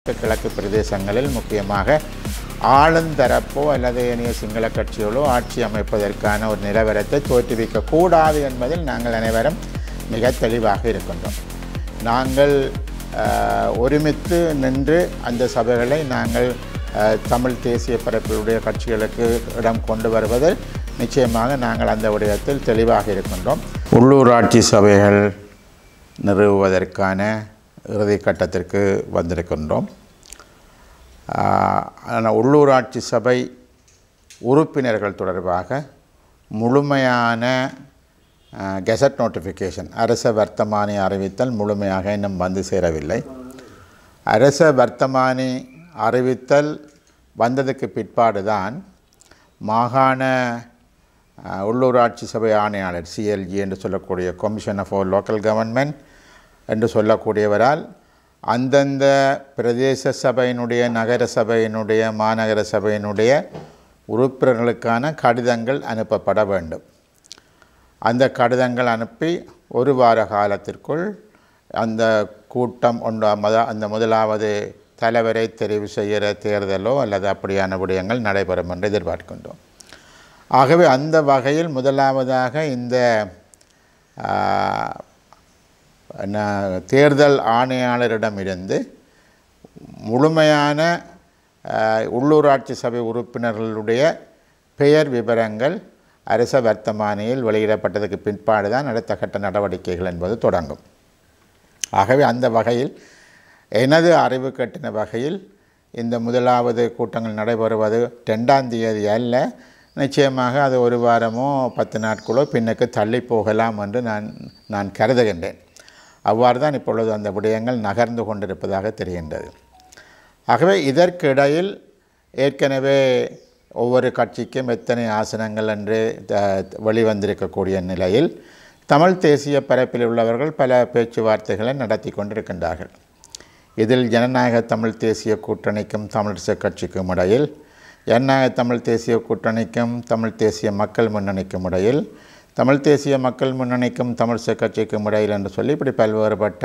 கிழக்கு பிரதேசங்களில் முக்கியமாக ஆளுந்தரப்போ அல்லது ஏனைய சிங்கள கட்சிகளோ ஆட்சி அமைப்பதற்கான ஒரு நிலவரத்தை தோற்றுவிக்கக்கூடாது என்பதில் நாங்கள் அனைவரும் மிக தெளிவாக இருக்கின்றோம். நாங்கள் ஒருமித்து நின்று அந்த சபைகளை நாங்கள் தமிழ் தேசிய பரப்பிலுடைய கட்சிகளுக்கு இடம் கொண்டு வருவதில் நிச்சயமாக நாங்கள் அந்த விடயத்தில் தெளிவாக இருக்கின்றோம். உள்ளூராட்சி சபைகள் நிறுவுவதற்கான இறுதி கட்டத்திற்கு வந்திருக்கின்றோம். ஆனால் உள்ளூராட்சி சபை உறுப்பினர்கள் தொடர்பாக முழுமையான கெசட் நோட்டிஃபிகேஷன் அரச வர்த்தமானி அறிவித்தல் முழுமையாக இன்னும் வந்து சேரவில்லை. அரச வர்த்தமானி அறிவித்தல் வந்ததுக்கு பிற்பாடுதான் மாகாண உள்ளூராட்சி சபை ஆணையாளர் CLG என்று சொல்லக்கூடிய கமிஷன் ஃபார் லோக்கல் கவர்மெண்ட் என்று சொல்லக்கூடியவரால் அந்தந்த பிரதேச சபையினுடைய நகர சபையினுடைய மாநகர சபையினுடைய உறுப்பினர்களுக்கான கடிதங்கள் அனுப்பப்பட வேண்டும். அந்த கடிதங்கள் அனுப்பி ஒரு வார காலத்திற்குள் அந்த கூட்டம் அந்த முதலாவது தலைவரை தெரிவு செய்கிற தேர்தலோ அல்லது அப்படியான விடயங்கள் நடைபெறும் என்று எதிர்பார்க்கின்றோம். ஆகவே அந்த வகையில் முதலாவதாக இந்த தேர்தல் ஆணையாளரிடமிருந்து முழுமையான உள்ளூராட்சி சபை உறுப்பினர்களுடைய பெயர் விவரங்கள் அரச வர்த்தமானியில் வெளியிடப்பட்டதுக்கு பிற்பாடு தான் அடுத்த கட்ட நடவடிக்கைகள் என்பது தொடங்கும். ஆகவே அந்த வகையில் எனது அறிவு கட்டின வகையில் இந்த முதலாவது கூட்டங்கள் நடைபெறுவது 2ஆம் தேதி அல்ல, நிச்சயமாக அது ஒரு வாரமோ 10 நாட்களோ பின்னுக்கு தள்ளி போகலாம் என்று நான் கருதுகின்றேன். அவ்வாறு தான் இப்பொழுது அந்த விடயங்கள் நகர்ந்து கொண்டிருப்பதாக தெரிகின்றது. ஆகவே இதற்கிடையில் ஏற்கனவே ஒவ்வொரு கட்சிக்கும் எத்தனை ஆசனங்கள் என்று வெளிவந்திருக்கக்கூடிய நிலையில் தமிழ் தேசிய பரப்பில் உள்ளவர்கள் பல பேச்சுவார்த்தைகளை நடத்தி கொண்டிருக்கின்றார்கள். இதில் ஜனநாயக தமிழ் தேசிய கூட்டணிக்கும் தமிழிசை கட்சிக்கும் இடையில், ஜனநாயக தமிழ் தேசிய கூட்டணிக்கும் தமிழ் தேசிய மக்கள் முன்னணிக்கும் இடையில், தமிழ் தேசிய மக்கள் முன்னணிக்கும் தமிழிசை கட்சிக்கும் இடையில் என்று சொல்லி இப்படி பல்வேறுபட்ட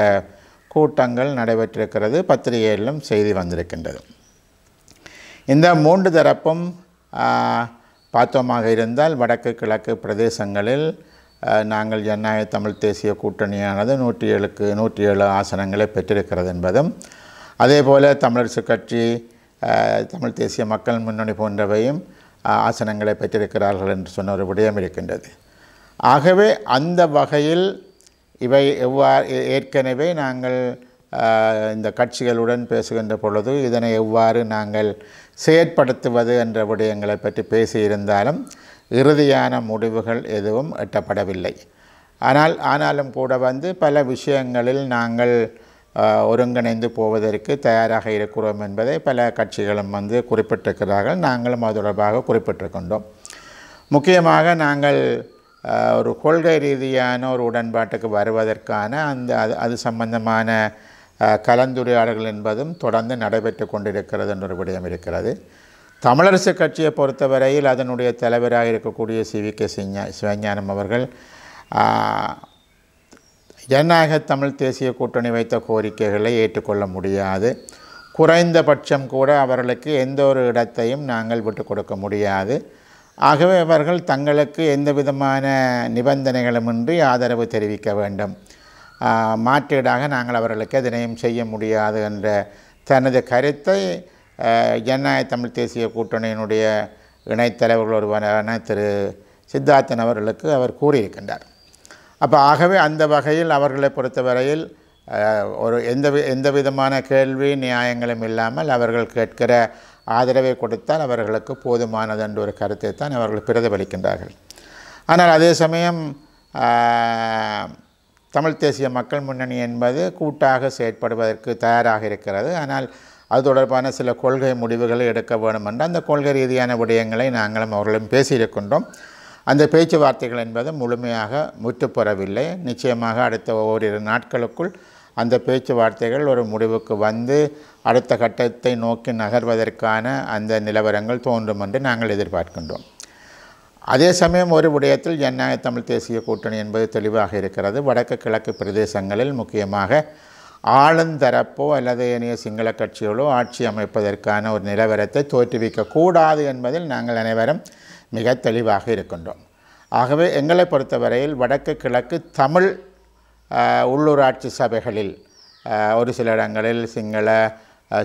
கூட்டங்கள் நடைபெற்றிருக்கிறது. பத்திரிகைகளிலும் செய்தி வந்திருக்கின்றது. இந்த 3 தரப்பும் பார்த்தோமாக இருந்தால் வடக்கு கிழக்கு பிரதேசங்களில் நாங்கள் ஜனநாயக தமிழ் தேசிய கூட்டணியானது 107 ஆசனங்களை பெற்றிருக்கிறது என்பதும், அதே போல் தமிழரசு கட்சி தமிழ் தேசிய மக்கள் முன்னணி போன்றவையும் ஆசனங்களை பெற்றிருக்கிறார்கள் என்று சொன்ன ஒரு விடயம் இருக்கின்றது. ஆகவே அந்த வகையில் இவை ஏற்கனவே நாங்கள் இந்த கட்சிகளுடன் பேசுகின்ற பொழுது இதனை எவ்வாறு நாங்கள் செயற்படுத்துவது என்ற விடயங்களை பற்றி பேசியிருந்தாலும் இறுதியான முடிவுகள் எதுவும் எட்டப்படவில்லை. ஆனாலும் கூட பல விஷயங்களில் நாங்கள் ஒருங்கிணைந்து போவதற்கு தயாராக இருக்கிறோம் என்பதை பல கட்சிகளும் குறிப்பிட்டிருக்கிறார்கள். நாங்களும் அது தொடர்பாக குறிப்பிட்டிருக்கின்றோம். முக்கியமாக நாங்கள் ஒரு கொள்கை ரீதியான ஒரு உடன்பாட்டுக்கு வருவதற்கான அது சம்பந்தமான கலந்துரையாடல்கள் என்பதும் தொடர்ந்து நடைபெற்று கொண்டிருக்கிறது என்ற ஒரு விடயம் இருக்கிறது. தமிழரசு கட்சியை பொறுத்தவரையில் அதனுடைய தலைவராக இருக்கக்கூடிய CVK சிவஞானம் அவர்கள் ஜனநாயக தமிழ் தேசிய கூட்டணி வைத்த கோரிக்கைகளை ஏற்றுக்கொள்ள முடியாது, குறைந்தபட்சம் கூட அவர்களுக்கு எந்த ஒரு இடத்தையும் நாங்கள் விட்டு கொடுக்க முடியாது. ஆகவே அவர்கள் தங்களுக்கு எந்த விதமான நிபந்தனைகளுமின்றி ஆதரவு தெரிவிக்க வேண்டும், மாற்றீடாக நாங்கள் அவர்களுக்கு எதனையும் செய்ய முடியாது என்ற தனது கருத்தை ஜனநாயக தமிழ் தேசிய கூட்டணியினுடைய இணைத்தலைவர்கள் ஒருவரான திரு சித்தார்த்தன் அவர்களுக்கு அவர் கூறியிருக்கின்றார். ஆகவே அந்த வகையில் அவர்களை பொறுத்தவரையில் ஒரு எந்த விதமான கேள்வி நியாயங்களும் இல்லாமல் அவர்கள் கேட்கிற ஆதரவை கொடுத்தால் அவர்களுக்கு போதுமானது என்ற ஒரு கருத்தை தான் அவர்கள் பிரதிபலிக்கின்றார்கள். ஆனால் அதே சமயம் தமிழ் தேசிய மக்கள் முன்னணி என்பது கூட்டாக செயற்படுவதற்கு தயாராக இருக்கிறது. ஆனால் அது தொடர்பான சில கொள்கை முடிவுகளை எடுக்க வேண்டும் என்ற அந்த கொள்கை ரீதியான விடயங்களை நாங்களும் அவர்களும் பேசியிருக்கின்றோம். அந்த பேச்சுவார்த்தைகள் என்பது முழுமையாக முற்றுப்பெறவில்லை. நிச்சயமாக அடுத்த ஓரிரு நாட்களுக்குள் அந்த பேச்சுவார்த்தைகள் ஒரு முடிவுக்கு வந்து அடுத்த கட்டத்தை நோக்கி நகர்வதற்கான அந்த நிலவரங்கள் தோன்றும் என்று நாங்கள் எதிர்பார்க்கின்றோம். அதே சமயம் ஒரு விடயத்தில் ஜனநாயக தமிழ் தேசிய கூட்டணி என்பது தெளிவாக இருக்கிறது. வடக்கு கிழக்கு பிரதேசங்களில் முக்கியமாக ஆளுந்தரப்போ அல்லது ஏனைய சிங்கள கட்சிகளோ ஆட்சி அமைப்பதற்கான ஒரு நிலவரத்தை தோற்றுவிக்கக்கூடாது என்பதில் நாங்கள் அனைவரும் மிக தெளிவாக இருக்கின்றோம். ஆகவே எங்களை பொறுத்தவரையில் வடக்கு கிழக்கு தமிழ் உள்ளூராட்சி சபைகளில் ஒரு சில இடங்களில் சிங்கள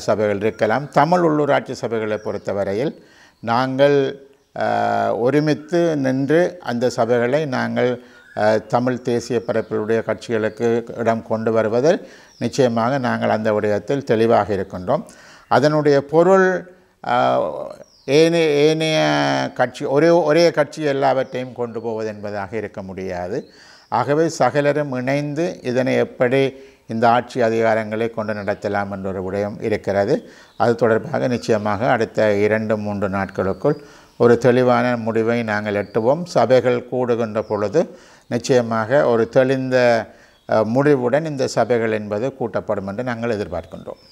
சபைகள் இருக்கலாம். தமிழ் உள்ளூராட்சி சபைகளை பொறுத்தவரையில் நாங்கள் ஒருமித்து நின்று அந்த சபைகளை நாங்கள் தமிழ் தேசிய பரப்பிலுடைய கட்சிகளுக்கு இடம் கொண்டு வருவதில் நிச்சயமாக நாங்கள் அந்த விடயத்தில் தெளிவாக இருக்கின்றோம். அதனுடைய பொருள் ஏனைய கட்சி ஒரே கட்சி எல்லாவற்றையும் கொண்டு போவது என்பதாக இருக்க முடியாது. ஆகவே சகலரும் இணைந்து இதனை எப்படி இந்த ஆட்சி அதிகாரங்களை கொண்டு நடத்தலாம் என்ற ஒரு விடயம் இருக்கிறது. அது தொடர்பாக நிச்சயமாக அடுத்த 2-3 நாட்களுக்குள் ஒரு தெளிவான முடிவை நாங்கள் எட்டுவோம். சபைகள் கூடுகின்ற பொழுது நிச்சயமாக ஒரு தெளிந்த முடிவுடன் இந்த சபைகள் என்பது கூட்டப்படும் என்று நாங்கள் எதிர்பார்க்கின்றோம்.